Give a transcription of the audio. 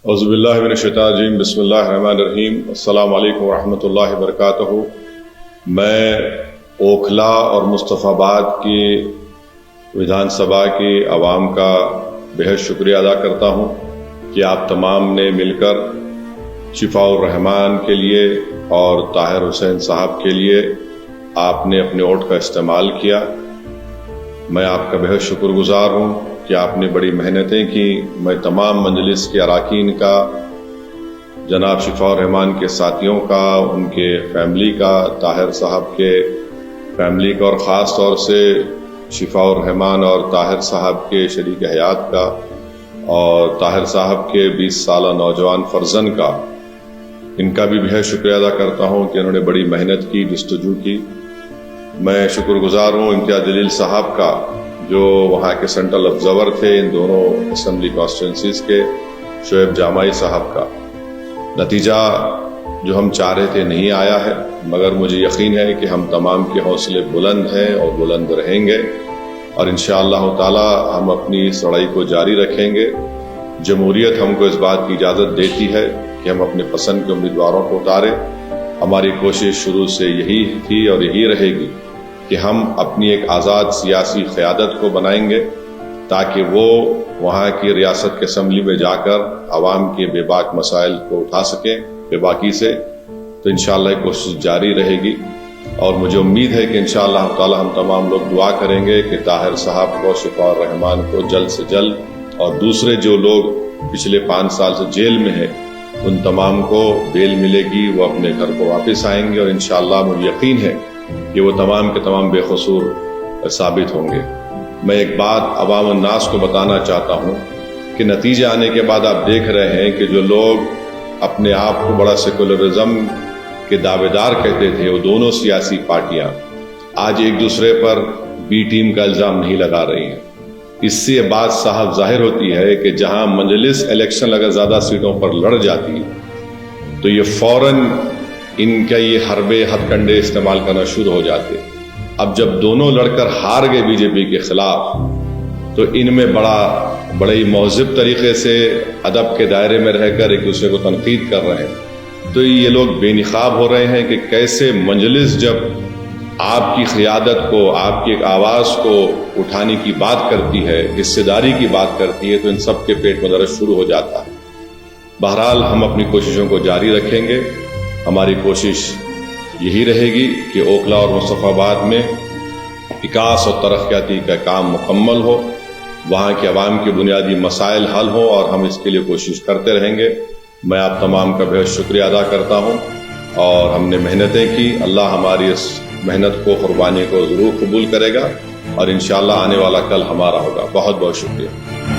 اعوذ باللہ من الشیطان الرجیم، بسم اللہ الرحمن الرحیم۔ السلام علیکم ورحمۃ اللہ وبرکاتہ۔ میں اوکھلا اور مصطفیٰ آباد کی ودھان سبھا کی عوام کا بہت شکریہ ادا کرتا ہوں کہ آپ تمام نے مل کر شفاء الرحمان کے لیے اور طاہر حسین صاحب کے لیے آپ نے اپنے ووٹ کا استعمال کیا۔ میں آپ کا بہت شکر گزار ہوں کہ آپ نے بڑی محنتیں کی۔ میں تمام مجلس کے اراکین کا، جناب شفاء الرحمان کے ساتھیوں کا، ان کے فیملی کا، طاہر صاحب کے فیملی کا، اور خاص طور سے شفاء الرحمان اور طاہر صاحب کے شریک حیات کا اور طاہر صاحب کے 20 سالہ نوجوان فرزند کا، ان کا بھی بہت شکریہ ادا کرتا ہوں کہ انہوں نے بڑی محنت کی، جستجو کی۔ میں شکر گزار ہوں امتیاز جلیل صاحب کا، جو وہاں کے سینٹرل آبزرور تھے ان دونوں اسمبلی کانسٹیٹوئنسیز کے، شعیب جامعی صاحب کا۔ نتیجہ جو ہم چاہ رہے تھے نہیں آیا ہے، مگر مجھے یقین ہے کہ ہم تمام کے حوصلے بلند ہیں اور بلند رہیں گے، اور انشاءاللہ تعالی ہم اپنی اس لڑائی کو جاری رکھیں گے۔ جمہوریت ہم کو اس بات کی اجازت دیتی ہے کہ ہم اپنے پسند کے امیدواروں کو اتاریں۔ ہماری کوشش شروع سے یہی تھی اور یہی رہے گی کہ ہم اپنی ایک آزاد سیاسی قیادت کو بنائیں گے تاکہ وہ وہاں کی ریاست کے اسمبلی میں جا کر عوام کے بے باک مسائل کو اٹھا سکیں بے باکی سے۔ تو انشاءاللہ یہ کوشش جاری رہے گی، اور مجھے امید ہے کہ انشاءاللہ تعالی ہم تمام لوگ دعا کریں گے کہ طاہر صاحب کو، شفاء الرحمان کو جلد سے جلد، اور دوسرے جو لوگ پچھلے 5 سال سے جیل میں ہیں ان تمام کو بیل ملے گی، وہ اپنے گھر کو واپس آئیں گے، اور انشاءاللہ مجھے یقین ہے کہ وہ تمام کے تمام بے قصور ثابت ہوں گے۔ میں ایک بات عوام الناس کو بتانا چاہتا ہوں کہ نتیجے آنے کے بعد آپ دیکھ رہے ہیں کہ جو لوگ اپنے آپ کو بڑا سیکولرزم کے دعوے دار کہتے تھے، وہ دونوں سیاسی پارٹیاں آج ایک دوسرے پر بی ٹیم کا الزام نہیں لگا رہی ہیں۔ اس سے یہ بات صاحب ظاہر ہوتی ہے کہ جہاں مجلس الیکشن اگر زیادہ سیٹوں پر لڑ جاتی تو یہ فوراً ان کا یہ حربے ہتھ کنڈے استعمال کرنا شروع ہو جاتے۔ اب جب دونوں لڑ کر ہار گئے بی جے پی کے خلاف، تو ان میں بڑے ہی مہذب طریقے سے ادب کے دائرے میں رہ کر ایک دوسرے کو تنقید کر رہے ہیں۔ تو یہ لوگ بے نقاب ہو رہے ہیں کہ کیسے مجلس جب آپ کی قیادت کو، آپ کی ایک آواز کو اٹھانے کی بات کرتی ہے، حصے داری کی بات کرتی ہے، تو ان سب کے پیٹ میں درد شروع ہو جاتا ہے۔ بہرحال ہم اپنی کوششوں کو جاری رکھیں گے۔ ہماری کوشش یہی رہے گی کہ اوکھلا اور مصطفیٰ آباد میں وکاس اور ترقیاتی کا کام مکمل ہو، وہاں کے عوام کے بنیادی مسائل حل ہوں، اور ہم اس کے لیے کوشش کرتے رہیں گے۔ میں آپ تمام کا بہت شکریہ ادا کرتا ہوں، اور ہم نے محنتیں کی، اللہ ہماری اس محنت کو، قربانی کو ضرور قبول کرے گا، اور انشاءاللہ آنے والا کل ہمارا ہوگا۔ بہت بہت شکریہ۔